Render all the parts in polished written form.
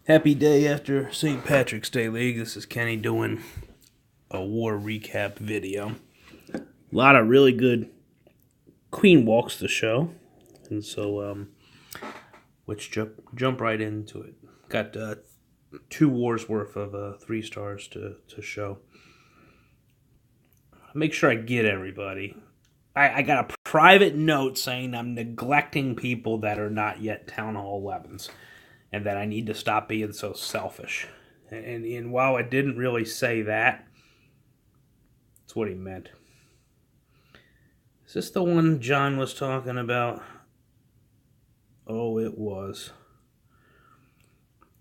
Happy day after St. Patrick's Day, League. This is Kenny doing a war recap video. A lot of really good queen walks to show, and so let's jump right into it. Got 2 wars worth of 3 stars to show. Make sure I get everybody. I got a private note saying I'm neglecting people that are not yet Town Hall 11s, and that I need to stop being so selfish. And while it didn't really say that, that's what he meant. Is this the one John was talking about? Oh, it was.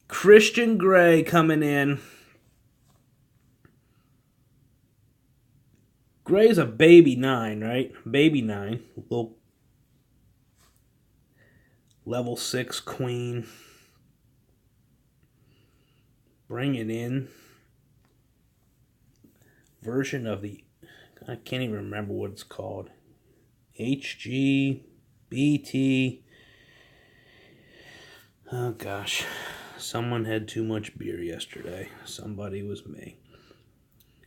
Christian Gray coming in. Gray's a baby 9, right? Baby 9. Little level 6 queen. Bring it in. Version of the... I can't even remember what it's called. HG, BT. Oh gosh. Someone had too much beer yesterday. Somebody was me.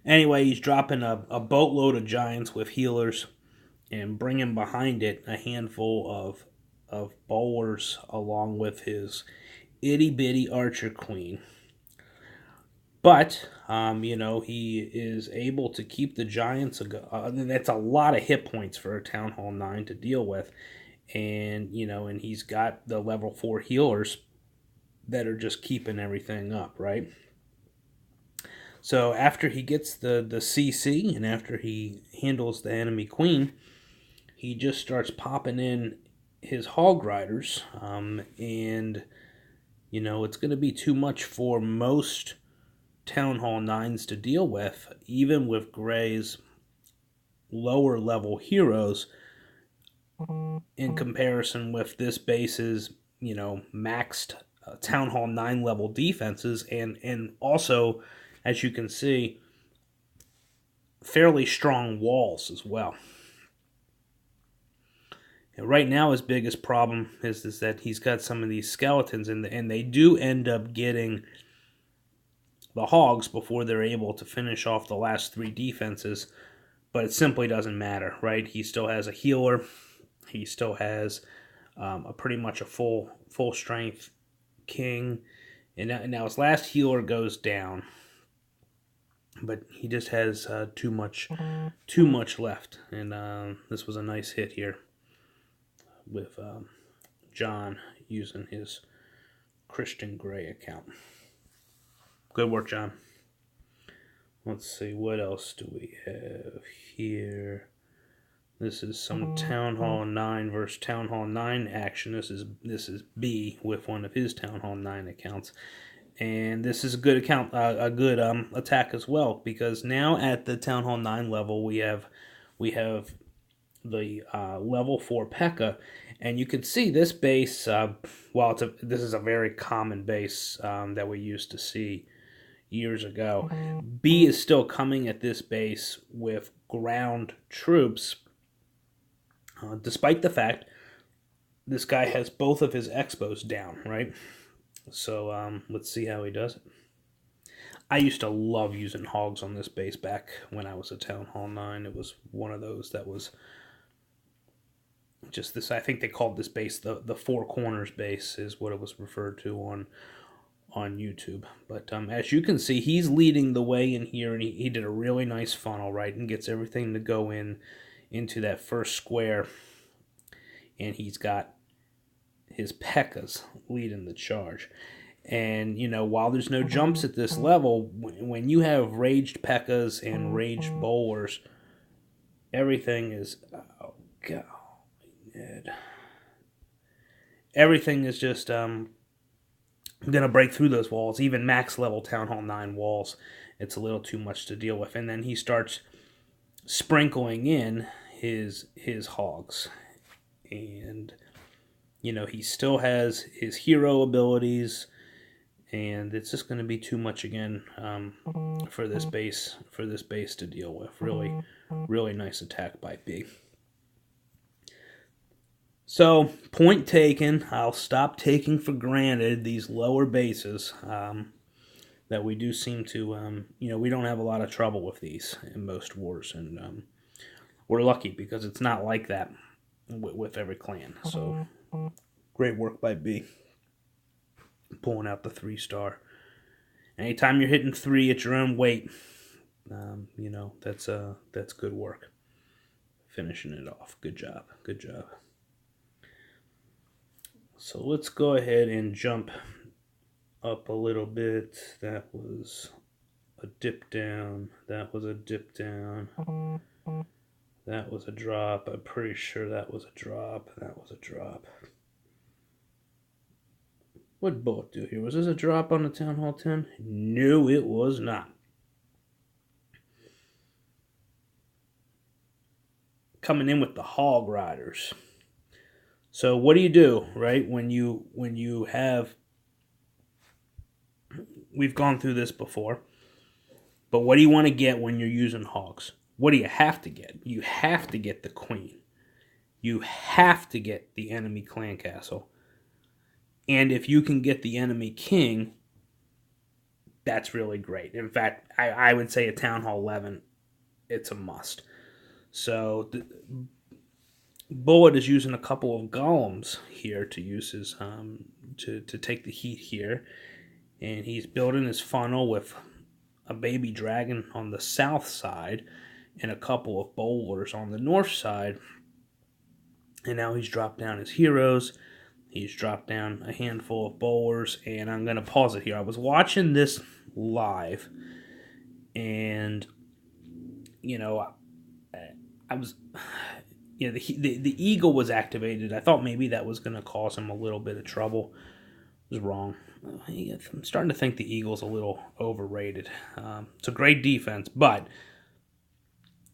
Anyway, he's dropping a boatload of giants with healers and bringing behind it a handful of bowlers along with his itty bitty archer queen. But, he is able to keep the giants. That's a lot of hit points for a Town Hall 9 to deal with. And, and he's got the level 4 healers that are just keeping everything up, right? So after he gets the CC and after he handles the enemy queen, he just starts popping in his hog riders. And, it's going to be too much for most Town Hall 9s to deal with, even with Gray's lower level heroes in comparison with this base's, maxed Town Hall 9 level defenses and also, as you can see, fairly strong walls as well. And right now, his biggest problem is that he's got some of these skeletons, and they do end up getting the hogs before they're able to finish off the last 3 defenses, but it simply doesn't matter, right? He still has a healer. He still has pretty much a full strength king, and now his last healer goes down, but he just has too much left, and this was a nice hit here with John using his Christian Gray account. Good work, John. Let's see, what else do we have here? This is some Town Hall 9 versus Town Hall 9 action. This is B with one of his Town Hall 9 accounts. And this is a good account, a good attack as well, because now at the Town Hall 9 level we have the level 4 P.E.K.K.A. And you can see this base, this is a very common base that we used to see years ago. B is still coming at this base with ground troops, despite the fact this guy has both of his expos down, right? So let's see how he does it. I used to love using hogs on this base back when I was a Town Hall 9. It was one of those that was just this. I think they called this base the Four Corners base is what it was referred to on YouTube. But as you can see, he's leading the way in here, and he did a really nice funnel, right, and gets everything to go into that first square, and he's got his P.E.K.K.A.s leading the charge. And, while there's no jumps at this level, when you have raged P.E.K.K.A.s and raged bowlers, everything is... Oh, God. Everything is just going to break through those walls. Even max level Town Hall 9 walls, it's a little too much to deal with. And then he starts sprinkling in his hogs. And, he still has his hero abilities, and it's just going to be too much again for this base to deal with. Really, really nice attack by B. So, point taken, I'll stop taking for granted these lower bases that we do seem to, we don't have a lot of trouble with these in most wars. And we're lucky because it's not like that with every clan. So, great work by B. Pulling out the 3-star. Anytime you're hitting 3 at your own weight, that's good work. Finishing it off. Good job. Good job. So let's go ahead and jump up a little bit. That was a dip down. That was a dip down. That was a drop. I'm pretty sure that was a drop. That was a drop. What did Bullet do here? Was this a drop on the Town Hall 10? No, it was not. Coming in with the Hog Riders. So what do you do, right? When you have, we've gone through this before, but what do you want to get when you're using hogs? What do you have to get? You have to get the queen. You have to get the enemy clan castle. And if you can get the enemy king, that's really great. In fact, I would say at Town Hall 11, it's a must. So Bullet is using a couple of golems here to use his to take the heat here, and he's building his funnel with a baby dragon on the south side and a couple of bowlers on the north side. And now he's dropped down his heroes. He's dropped down a handful of bowlers, and I'm going to pause it here. I was watching this live, and I was, the eagle was activated. I thought maybe that was going to cause him a little bit of trouble. I was wrong. I'm starting to think the eagle's a little overrated. It's a great defense, but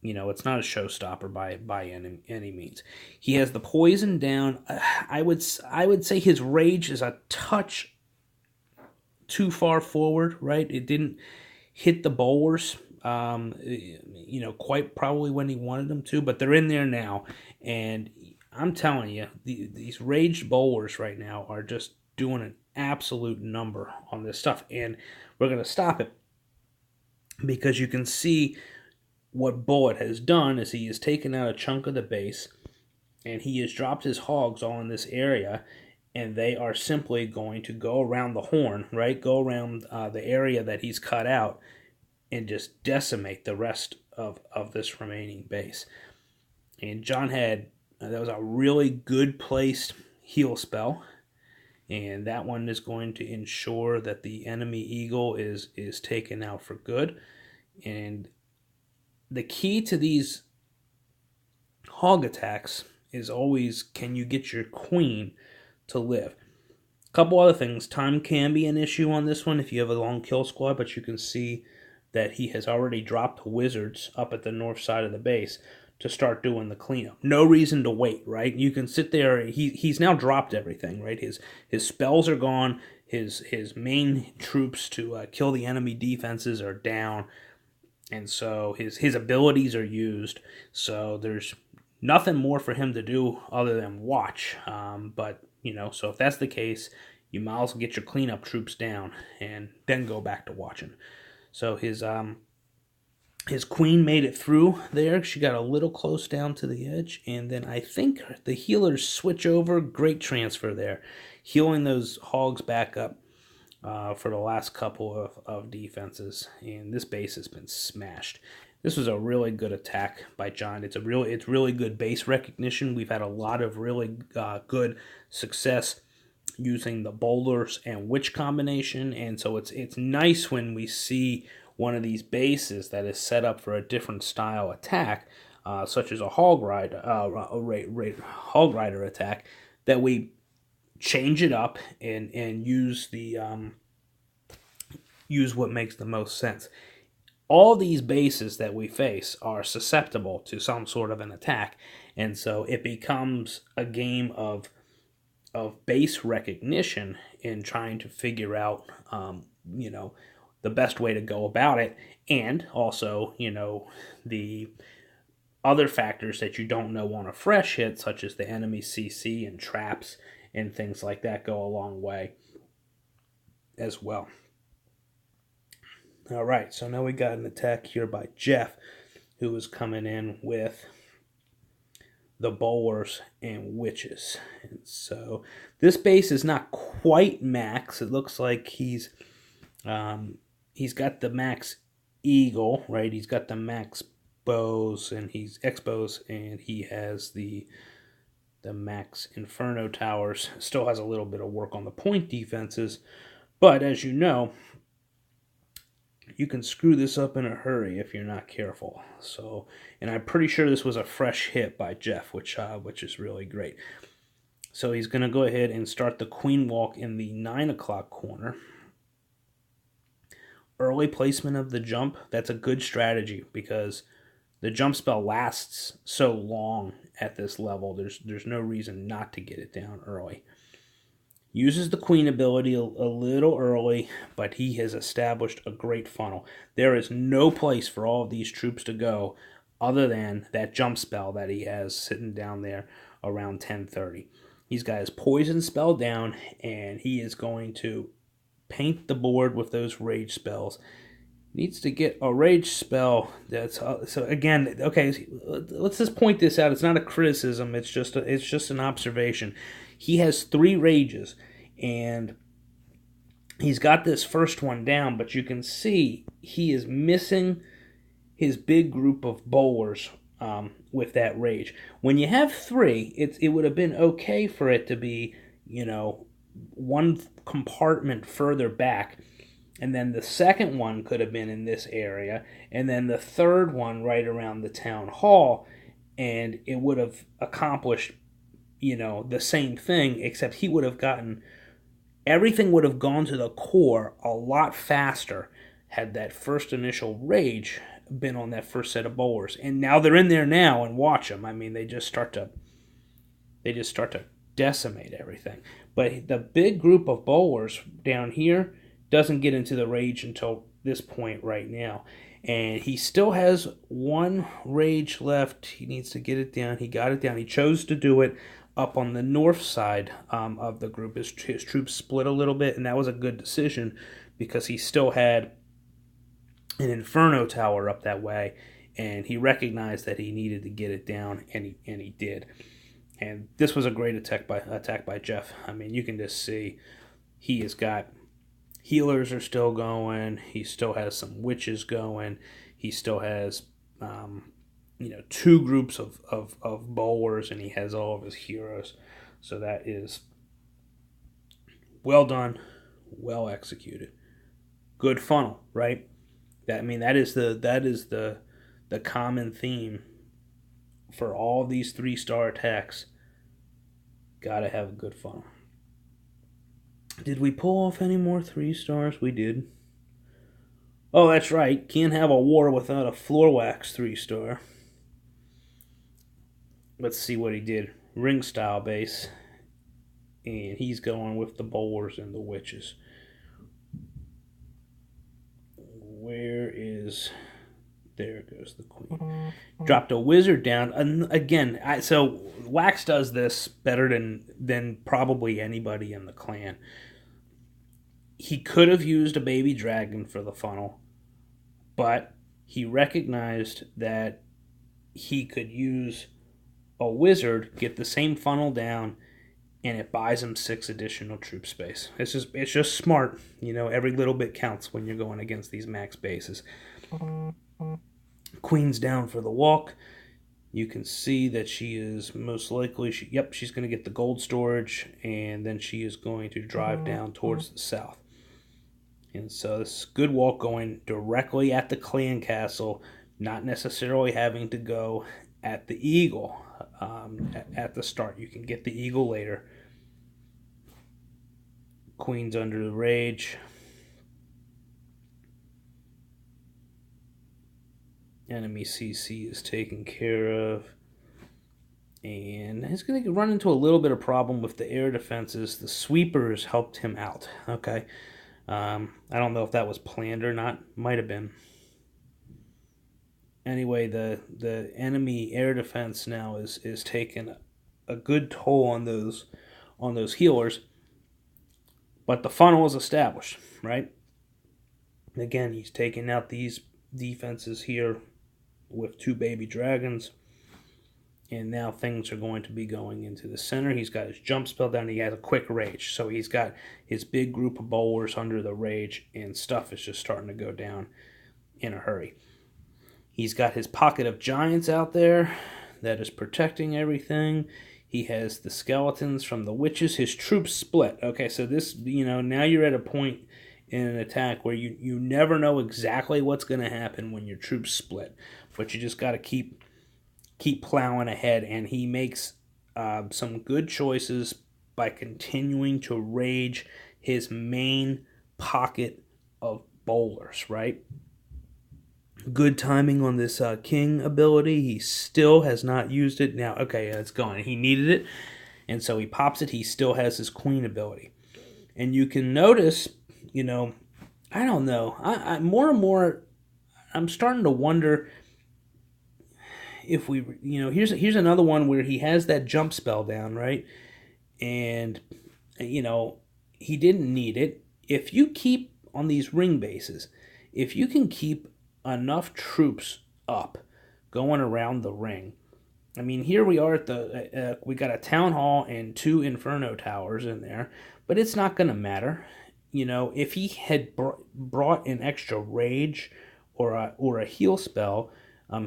it's not a showstopper by any means. He has the poison down. I would say his rage is a touch too far forward. Right, it didn't hit the bowlers. Quite probably when he wanted them to, but they're in there now, and I'm telling you, these raged bowlers right now are just doing an absolute number on this stuff, and we're going to stop it because you can see what Bullet has done is he has taken out a chunk of the base, and he has dropped his hogs all in this area, and they are simply going to go around the horn, right? Go around the area that he's cut out, and just decimate the rest of this remaining base. And John had, that was a really good placed heal spell, and that one is going to ensure that the enemy eagle is taken out for good. And the key to these hog attacks is always, can you get your queen to live? A couple other things. Time can be an issue on this one if you have a long kill squad, but you can see that he has already dropped wizards up at the north side of the base to start doing the cleanup. No reason to wait, right? You can sit there. He's now dropped everything, right? His spells are gone. His main troops to kill the enemy defenses are down, and so his abilities are used. So there's nothing more for him to do other than watch. But so if that's the case, you might as well get your cleanup troops down and then go back to watching. So his queen made it through there. She got a little close down to the edge, and then I think the healers switch over. Great transfer there, healing those hogs back up for the last couple of defenses. And this base has been smashed. This was a really good attack by John. It's really good base recognition. We've had a lot of really good success using the boulders and witch combination, and so it's nice when we see one of these bases that is set up for a different style attack, such as a hog rider attack, that we change it up and use use what makes the most sense. All these bases that we face are susceptible to some sort of an attack, and so it becomes a game of base recognition in trying to figure out, the best way to go about it, and also, the other factors that you don't know on a fresh hit, such as the enemy CC and traps and things like that, go a long way as well. All right, so now we got an attack here by Jeff, who is coming in with the bowlers and witches. And so this base is not quite max. It looks like he's got the max eagle, right? He's got the max bows and he's X-bows, and he has the max inferno towers. Still has a little bit of work on the point defenses, but as you know, you can screw this up in a hurry if you're not careful. So, and I'm pretty sure this was a fresh hit by Jeff, which is really great. So he's going to go ahead and start the queen walk in the 9 o'clock corner. Early placement of the jump, that's a good strategy because the jump spell lasts so long at this level. There's no reason not to get it down early. Uses the queen ability a little early, but he has established a great funnel. There is no place for all of these troops to go other than that jump spell that he has sitting down there around 10:30. He's got his poison spell down, and he is going to paint the board with those rage spells. Needs to get a rage spell that's so again. Okay, let's just point this out. It's not a criticism. It's just an observation. He has 3 rages, and he's got this first one down, but you can see he is missing his big group of bowlers with that rage. When you have 3, it would have been okay for it to be, one compartment further back, and then the second one could have been in this area, and then the third one right around the town hall, and it would have accomplished the same thing, except he would have gotten, everything would have gone to the core a lot faster had that first initial rage been on that first set of bowlers. And now they're in there now, and watch them. I mean, they just start to decimate everything. But the big group of bowlers down here doesn't get into the rage until this point right now. And he still has 1 rage left. He needs to get it down. He got it down. He chose to do it up on the north side of the group. His troops split a little bit, and that was a good decision because he still had an Inferno tower up that way, and he recognized that he needed to get it down, and he did. And this was a great attack by Jeff. I mean, you can just see he has got healers are still going. He still has some witches going. He still has 2 groups of bowlers, and he has all of his heroes. So that is well done, well executed, good funnel, right? That is the common theme for all these 3-star attacks. Gotta have a good funnel. Did we pull off any more 3 stars? We did. Oh, that's right. Can't have a war without a floor wax 3-star. Let's see what he did. Ring style base. And he's going with the bowlers and the witches. Where is... There goes the queen. Dropped a wizard down. And again, so Wax does this better than probably anybody in the clan. He could have used a baby dragon for the funnel, but he recognized that he could use a wizard, get the same funnel down, and it buys him 6 additional troop space. It's just smart. Every little bit counts when you're going against these max bases. Queen's down for the walk. You can see that she is most likely, she's going to get the gold storage, and then she is going to drive down towards the south. And so this is a good walk going directly at the clan castle, not necessarily having to go at the eagle at the start. You can get the eagle later. Queen's under the rage. Enemy CC is taken care of. And he's going to run into a little bit of problem with the air defenses. The sweepers helped him out. Okay. I don't know if that was planned or not. Might have been. anyway, the enemy air defense now is taking a good toll on those healers. But the funnel is established, right? Again, he's taking out these defenses here with 2 baby dragons. And now things are going to be going into the center. He's got his jump spell down. He has a quick rage. So he's got his big group of bowlers under the rage, and stuff is just starting to go down in a hurry. He's got his pocket of giants out there that is protecting everything. He has the skeletons from the witches. His troops split. Okay, so this, now you're at a point in an attack where you never know exactly what's going to happen when your troops split. But you just got to keep plowing ahead, and he makes some good choices by continuing to rage his main pocket of bowlers, right? Good timing on this king ability. He still has not used it. Now, okay, it's gone. He needed it, and so he pops it. He still has his queen ability. And you can notice, I don't know. I more and more, I'm starting to wonder if we, here's another one where he has that jump spell down, right? And, he didn't need it. If you keep on these ring bases, if you can keep enough troops up going around the ring, I mean, here we are at we got a town hall and 2 inferno towers in there, but it's not going to matter. If he had brought an extra rage or a heal spell,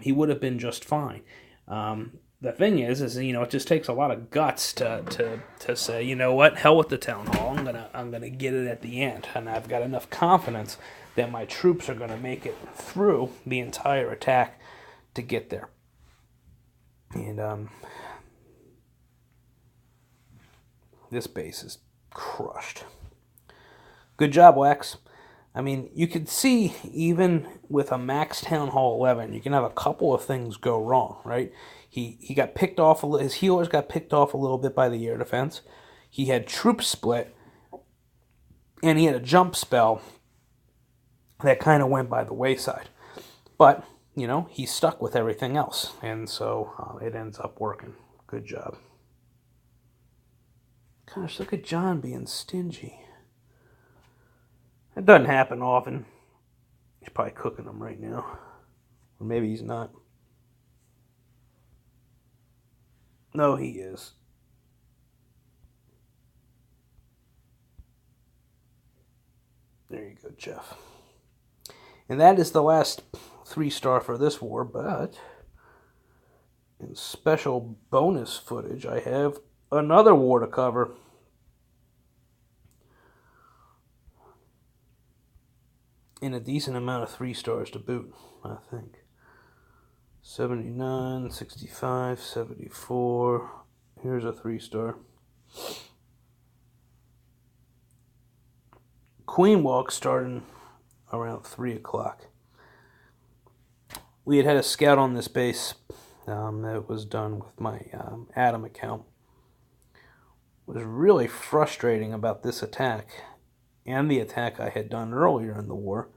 he would have been just fine. The thing is it just takes a lot of guts to say, you know what, hell with the town hall. I'm gonna get it at the end, and I've got enough confidence that my troops are gonna make it through the entire attack to get there. And this base is crushed. Good job, Wax. I mean, you could see even with a max Town Hall 11, you can have a couple of things go wrong, right? He got picked off, his healers got picked off a little bit by the air defense. He had troop split, and he had a jump spell that kind of went by the wayside. But, he stuck with everything else, and so it ends up working. Good job. Gosh, look at John being stingy. It doesn't happen often. He's probably cooking them right now. Or maybe he's not. No, he is. There you go, Jeff. And that is the last 3-star for this war, but in special bonus footage, I have another war to cover. And a decent amount of 3-stars to boot, I think. 79, 65, 74. Here's a 3-star. Queen Walk starting around 3 o'clock. We had a scout on this base that was done with my Adam account. What was really frustrating about this attack and the attack I had done earlier in the war.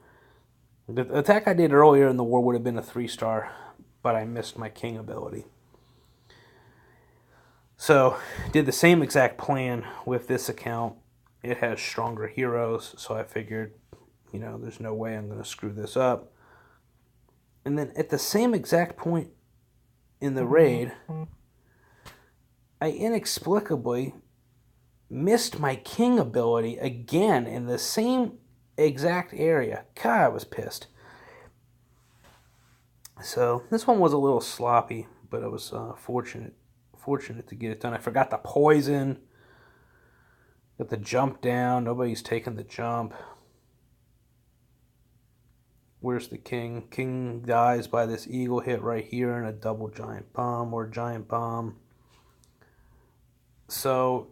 The attack I did earlier in the war would have been a 3-star, but I missed my king ability. So, did the same exact plan with this account. It has stronger heroes, so I figured, there's no way I'm going to screw this up. And then at the same exact point in the raid, I inexplicably missed my king ability again in the same exact area. God, I was pissed. So this one was a little sloppy, but I was fortunate to get it done. I forgot the poison. Got the jump down. Nobody's taking the jump. Where's the king? King dies by this eagle hit right here and a double giant bomb or giant bomb. So,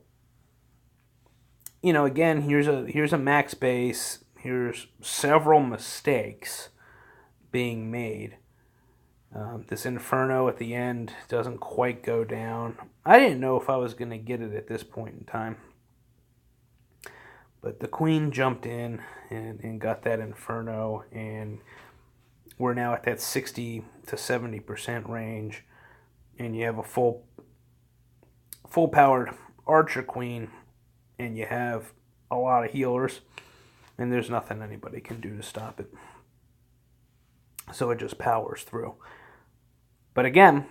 again, here's a max base. Here's several mistakes being made. This Inferno at the end doesn't quite go down. I didn't know if I was going to get it at this point in time. But the Queen jumped in and got that Inferno, and we're now at that 60 to 70% range, and you have a full powered Archer Queen, and you have a lot of healers, and there's nothing anybody can do to stop it. So it just powers through. But again,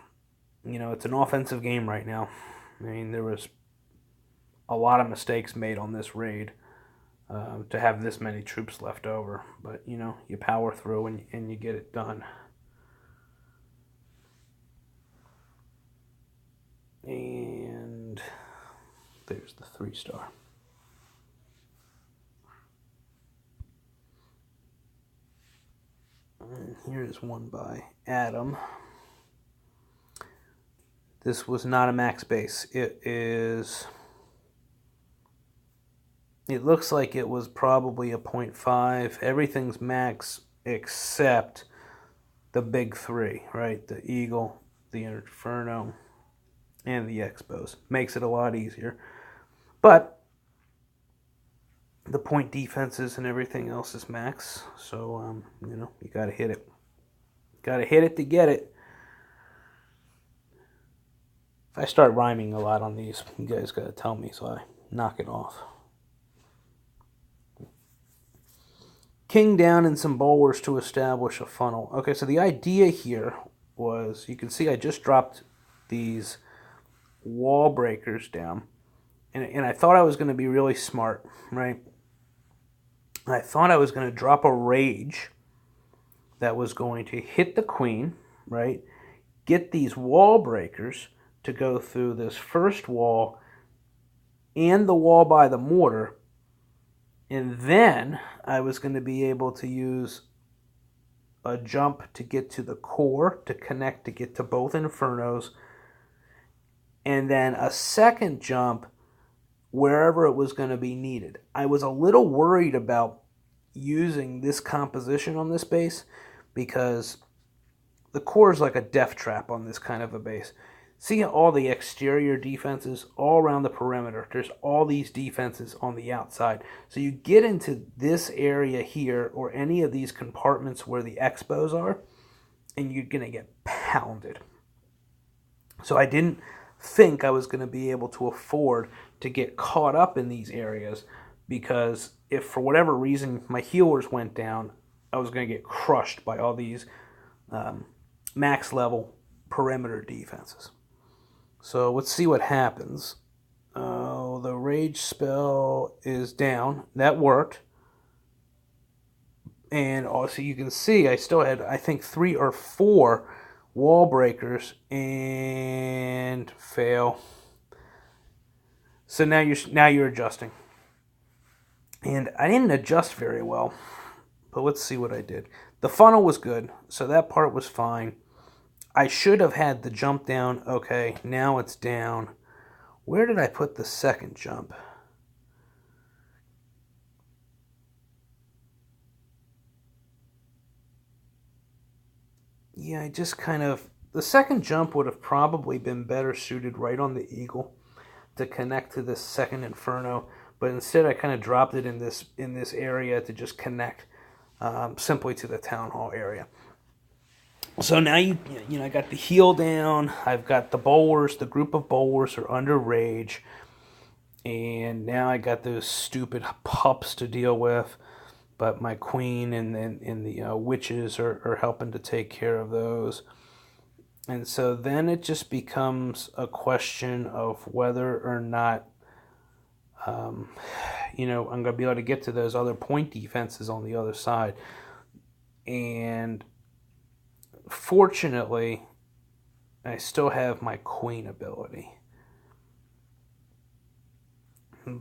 it's an offensive game right now. I mean, there was a lot of mistakes made on this raid to have this many troops left over. But, you power through and you get it done. And there's the 3-star. And here's one by Adam. This was not a max base. It looks like it was probably a 0.5. Everything's max except the big three, right? The Eagle, the Inferno, and the Expos. Makes it a lot easier. But the point defenses and everything else is max. So, you got to hit it. Got to hit it to get it. If I start rhyming a lot on these, you guys got to tell me so I knock it off. King down and some bulwarks to establish a funnel. Okay, so the idea here was, you can see I just dropped these wall breakers down. And I thought I was going to be really smart, right? I thought I was going to drop a rage that was going to hit the queen, right? Get these wall breakers to go through this first wall and the wall by the mortar. And then I was going to be able to use a jump to get to the core, to connect, to get to both Infernos. And then a second jump wherever it was going to be needed. I was a little worried about using this composition on this base because the core is like a death trap on this kind of a base. See all the exterior defenses all around the perimeter. There's all these defenses on the outside. So you get into this area here or any of these compartments where the Expos are, and you're going to get pounded. So I didn't think I was going to be able to afford to get caught up in these areas, because if for whatever reason my healers went down, I was going to get crushed by all these max level perimeter defenses. So let's see what happens. The rage spell is down. That worked. And also you can see I still had, I think, 3 or 4 wall breakers and fail. So now you're adjusting. And I didn't adjust very well. But let's see what I did. The funnel was good, so that part was fine. I should have had the jump down. Okay, now it's down. Where did I put the second jump? Yeah, I just kind of... The second jump would have probably been better suited right on the Eagle to connect to this second Inferno. But instead I kind of dropped it in this area to just connect simply to the Town Hall area. So now I got the heal down. I've got the bowlers. The group of bowlers are under rage, and now I got those stupid pups to deal with. But my queen and the witches are helping to take care of those. And so then it just becomes a question of whether or not I'm going to be able to get to those other point defenses on the other side. And fortunately, I still have my queen ability.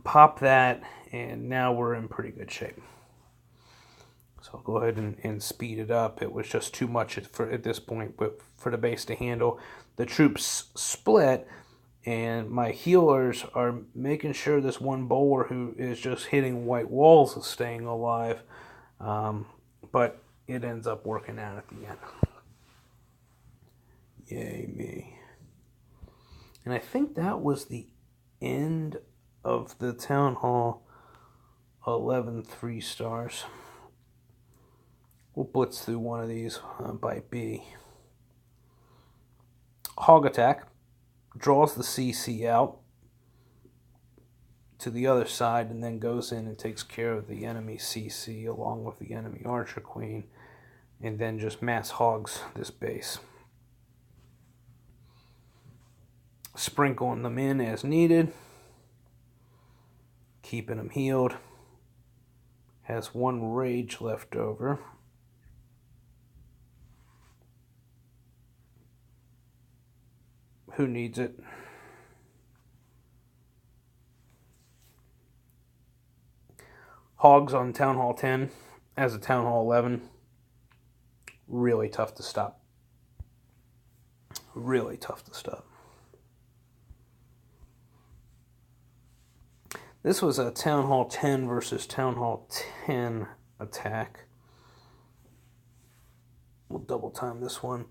Pop that, and now we're in pretty good shape. So I'll go ahead and speed it up. It was just too much at this point for the base to handle. The troops split, and my healers are making sure this one bowler who is just hitting white walls is staying alive. But it ends up working out at the end. Yay me. And I think that was the end of the Town Hall 11 3-stars. We'll blitz through one of these by B. Hog attack. Draws the CC out to the other side and then goes in and takes care of the enemy CC along with the enemy Archer Queen, and then just mass hogs this base. Sprinkling them in as needed. Keeping them healed. Has one rage left over. Who needs it? Hogs on Town Hall 10 as a Town Hall 11. Really tough to stop. Really tough to stop. This was a Town Hall 10 versus Town Hall 10 attack. We'll double time this one.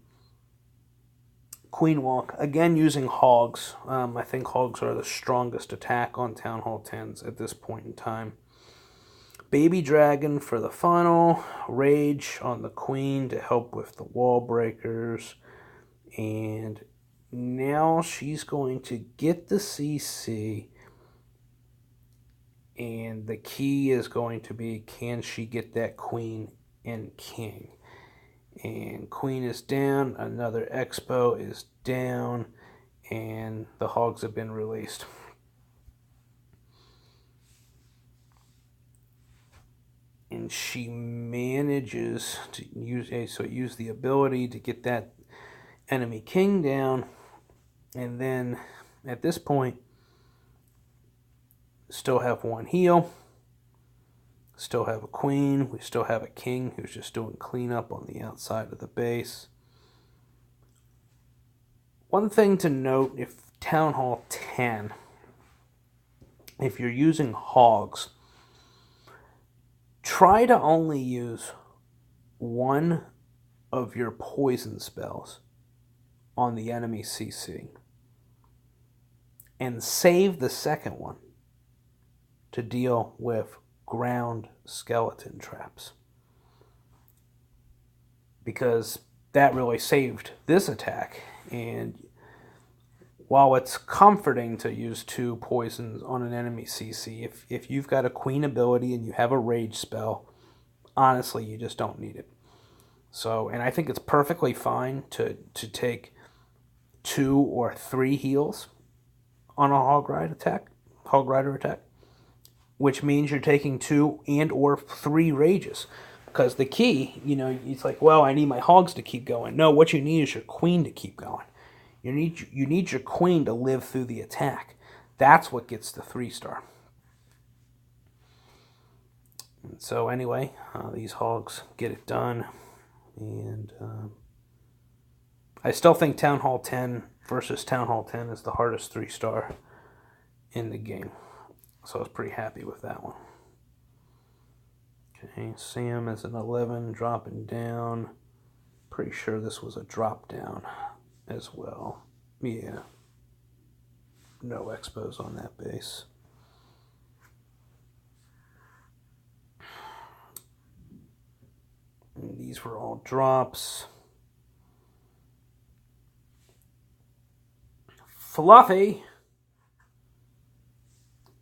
Queen Walk, again using hogs. I think hogs are the strongest attack on Town Hall 10s at this point in time. Baby Dragon for the final. Rage on the Queen to help with the wall breakers. And now she's going to get the CC. And the key is going to be, can she get that Queen and King? And Queen is down, another Expo is down, and the hogs have been released. And she manages to use the ability to get that enemy King down, and then at this point, still have one heal. Still have a Queen. We still have a King who's just doing cleanup on the outside of the base. One thing to note, if Town Hall 10, if you're using hogs, try to only use one of your poison spells on the enemy CC. And save the second one to deal with ground skeleton traps, because that really saved this attack. And while it's comforting to use 2 poisons on an enemy CC, if you've got a Queen ability and you have a rage spell, honestly, you just don't need it. So, and I think it's perfectly fine to take 2 or 3 heals on a Hog Rider attack, which means you're taking 2 and or 3 rages. Because the key, it's like, well, I need my hogs to keep going. No, what you need is your Queen to keep going. You need your Queen to live through the attack. That's what gets the 3-star. And so anyway, these hogs get it done. And I still think Town Hall 10 versus Town Hall 10 is the hardest 3-star in the game. So I was pretty happy with that one. Okay, Sam is an 11, dropping down. Pretty sure this was a drop down as well. Yeah. No expos on that base. And these were all drops. Fluffy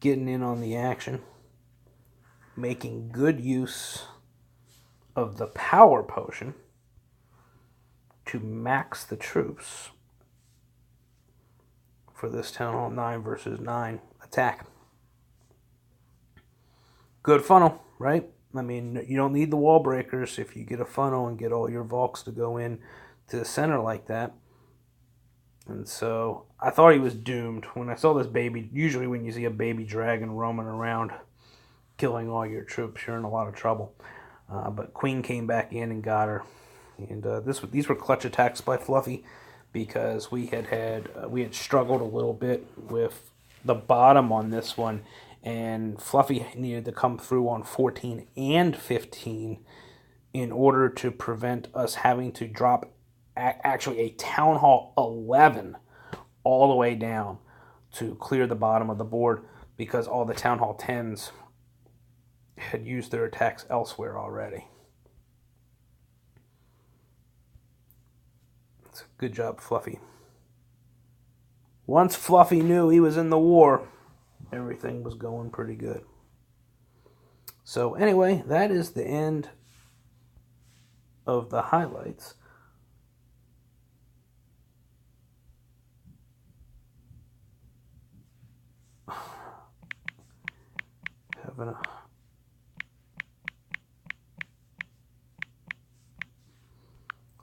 getting in on the action, making good use of the power potion to max the troops for this Town Hall 9 versus 9 attack. Good funnel, right? I mean, you don't need the wall breakers if you get a funnel and get all your Valks to go in to the center like that. And so I thought he was doomed. When I saw this baby, usually when you see a baby dragon roaming around killing all your troops, you're in a lot of trouble. But Queen came back in and got her. And these were clutch attacks by Fluffy, because we had struggled a little bit with the bottom on this one, and Fluffy needed to come through on 14 and 15 in order to prevent us having to drop actually a Town Hall 11 all the way down to clear the bottom of the board, because all the Town Hall 10s had used their attacks elsewhere already. Good job, Fluffy. Once Fluffy knew he was in the war, everything was going pretty good. So anyway, that is the end of the highlights. Having a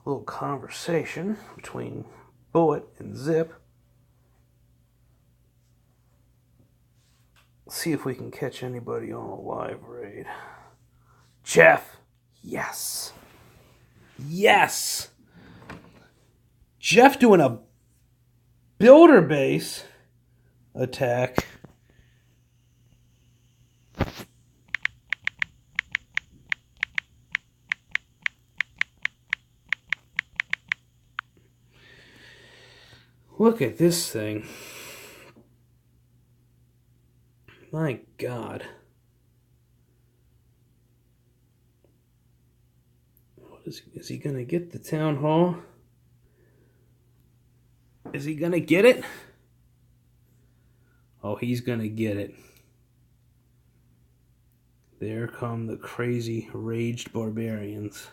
little conversation between Bullet and Zip. See if we can catch anybody on a live raid. Jeff. Yes. Yes. Jeff doing a builder base attack. Look at this thing. My God. Is he going to get the town hall? Is he going to get it? Oh, he's going to get it. There come the crazy, raged barbarians.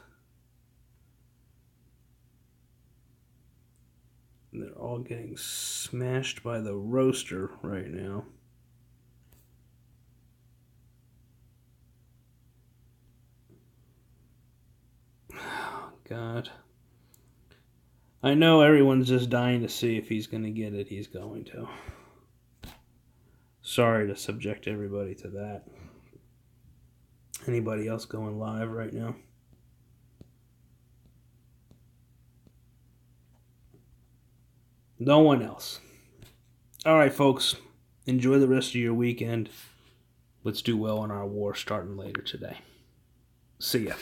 They're all getting smashed by the roaster right now. God. I know everyone's just dying to see if he's going to get it. He's going to. Sorry to subject everybody to that. Anybody else going live right now? No one else. All right, folks. Enjoy the rest of your weekend. Let's do well on our war starting later today. See ya.